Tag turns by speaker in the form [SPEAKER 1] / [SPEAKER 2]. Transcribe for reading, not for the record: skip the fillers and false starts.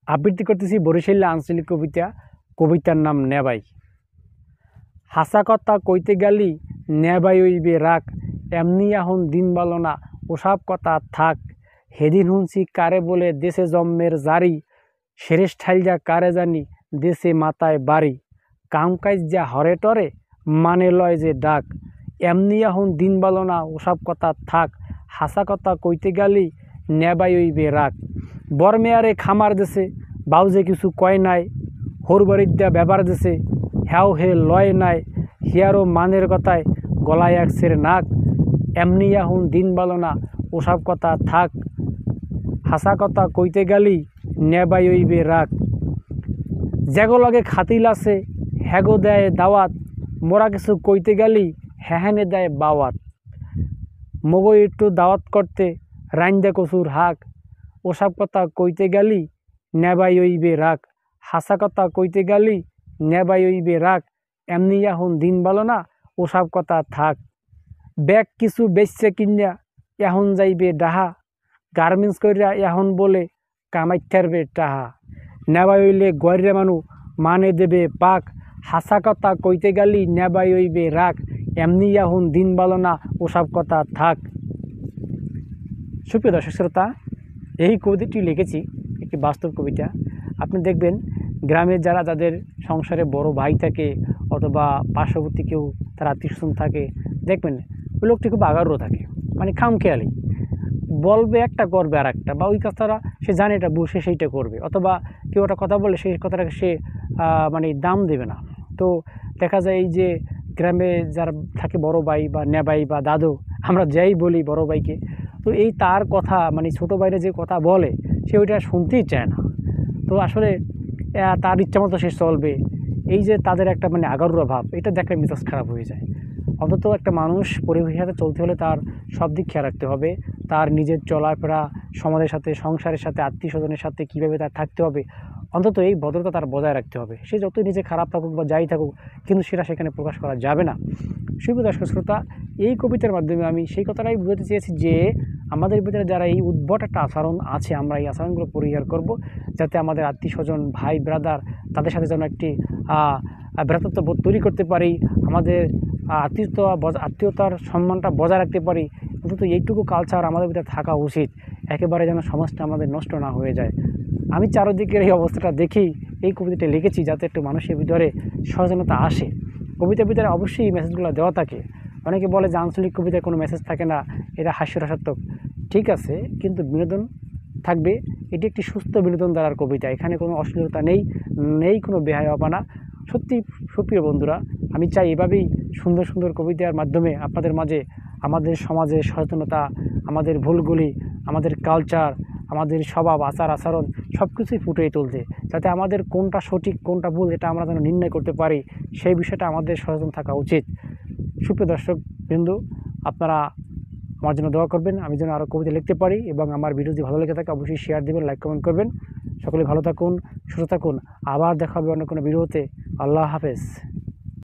[SPEAKER 1] আবৃত্তি করতেছি বরিশাল আঞ্চলিক কবিতা। কবিতার নাম নেবাই। হাসা কথা কইতে গেলি নেবাই হইবে রাগ, এমনি এখন দিন ভালো না ওসব কথা থাক। হেদিন হুনছি কারে বলে দেশে জন্মের জারি, সেরেস ঠাইলজা কারে জানি দেশে মাথায় বাড়ি। কাম কাজ যা হরে টরে মানে লয় যে ডাক, এমনি এখন দিন ভালো না ওসব কথা থাক। হাসা কথা কইতে গেলি নেবাই হইবে রাগ। বরমেয়ারে খামার দেশে বাউজে কিছু কয় নাই, হরবারিদ্যা ব্যবহার দেশে হ্যাও হে লয় নাই। হিয়ারও মানের কথায় গলায় এক সের নাক, এমনি এখন দিন ভালো না ওসব কথা থাক। হাসা কথা কইতে গেলি নেবাই হইবে রাগ। যেগো লগে খাতিল আছে হ্যাগো দেয় দাওয়াত, মোরা কিছু কইতে গেলি হ্যাহানে দেয় বাওয়াত। মগো একটু দাওয়াত করতে রাইন্দা কচুর হাক, ওসব কথা কইতে গেলি নেবাই হইবে রাগ। হাসা কথা কইতে গেলি নেবাই হইবে রাগ, এমনি এখন দিন ভালো না ওসব কথা থাক। ব্যাগ কিছু বেচছে কিনা এখন যাইবে ডাহা, গার্মেন্টস কইরা এখন বলে কামাইথারবে টাহা। নেবাই হইলে গয়রে মানু মানে দেবে পাক, হাসা কথা কইতে গেলি নেবাই হইবে রাগ, এমনি এখন দিন ভালো না ওসব কথা থাক। সুপ্রিয় দর্শক শ্রোতা, এই কবিতাটি লিখেছি একটি বাস্তব কবিতা। আপনি দেখবেন গ্রামের যাদের সংসারে বড় ভাই থাকে অথবা পার্শ্ববর্তী কেউ তার আত্মীয়স্বজন থাকে, দেখবেন ওই লোকটি খুব আগারও থাকে, মানে খামখেয়ালি, বলবে একটা করবে আর একটা, বা ওই কথাটা সে জানে এটা বসে সেইটা করবে, অথবা কেউ একটা কথা বলে সেই কথাটাকে সে মানে দাম দেবে না। তো দেখা যায় এই যে গ্রামে যারা থাকে বড় ভাই বা নেবাই বা দাদু, আমরা যাই বলি বড় ভাইকে, তো এই তার কথা মানে ছোটো ভাইরা যে কথা বলে সে ওইটা শুনতেই চায় না। তো আসলে তার ইচ্ছা মতো সে চলবে, এই যে তাদের একটা মানে আগারুরা ভাব, এটা দেখলে মেজাজ খারাপ হয়ে যায়। অন্তত একটা মানুষ পরিবেশের সাথে চলতে হলে তার সব দিক খেয়াল রাখতে হবে, তার নিজের চলাফেরা, সমাজের সাথে, সংসারের সাথে, আত্মীয় স্বজনের সাথে কীভাবে তার থাকতে হবে, অন্তত এই ভদ্রতা তার বজায় রাখতে হবে। সে যতই নিজে খারাপ থাকুক বা যাই থাকুক, কিন্তু সেটা সেখানে প্রকাশ করা যাবে না। সুপ্রিয় দর্শক শ্রোতা, এই কবিতার মাধ্যমে আমি সেই কথাটাই বুঝাতে চেয়েছি যে আমাদের ভিতরে যারা এই উদ্ভট একটা আচরণ আছে, আমরা এই আচরণগুলো পরিহার করব, যাতে আমাদের আত্মীয় স্বজন, ভাই ব্রাদার, তাদের সাথে যেন একটি ভ্রাতৃত্ববোধ তৈরি করতে পারি, আমাদের আত্মীয়তার সম্মানটা বজায় রাখতে পারি। অন্তত এইটুকু কালচার আমাদের ভিতরে থাকা উচিত, একেবারে যেন সমাজটা আমাদের নষ্ট না হয়ে যায়। আমি চারদিকের এই অবস্থাটা দেখি এই কবিতাটা লিখেছি, যাতে একটু মানুষের ভিতরে সচেতনতা আসে। কবিতার ভিতরে অবশ্যই এই মেসেজগুলো দেওয়া থাকে। অনেকে বলে যে আঞ্চলিক কবিতায় কোনো মেসেজ থাকে না, এটা হাস্যরসাত্মক। ঠিক আছে, কিন্তু বিনোদন থাকবে। এটি একটি সুস্থ বিনোদন দ্বারার কবিতা, এখানে কোনো অশ্লীলতা নেই কোনো বেহায়াপনা। সত্যি সুপ্রিয় বন্ধুরা, আমি চাই এভাবেই সুন্দর সুন্দর কবিতার মাধ্যমে আপনাদের মাঝে আমাদের সমাজের সচেতনতা, আমাদের ভুলগুলি, আমাদের কালচার, আমাদের স্বভাব, আচার আচরণ সব কিছুই ফুটিয়ে তুলতে, যাতে আমাদের কোনটা সঠিক কোনটা ভুল এটা আমরা যেন নির্ণয় করতে পারি, সেই বিষয়টা আমাদের সচেতন থাকা উচিত। সুপ্রিয় দর্শক বিন্দু, আপনারা আমার জন্য দোয়া করবেন, আমি যেন আরও কবিতা লিখতে পারি, এবং আমার ভিডিও যদি ভালো লেগে থাকে অবশ্যই শেয়ার দেবেন, লাইক কমেন্ট করবেন। সকলে ভালো থাকুন, সুস্থ থাকুন। আবার দেখা হবে অন্য কোনো ভিডিওতে। আল্লাহ হাফেজ।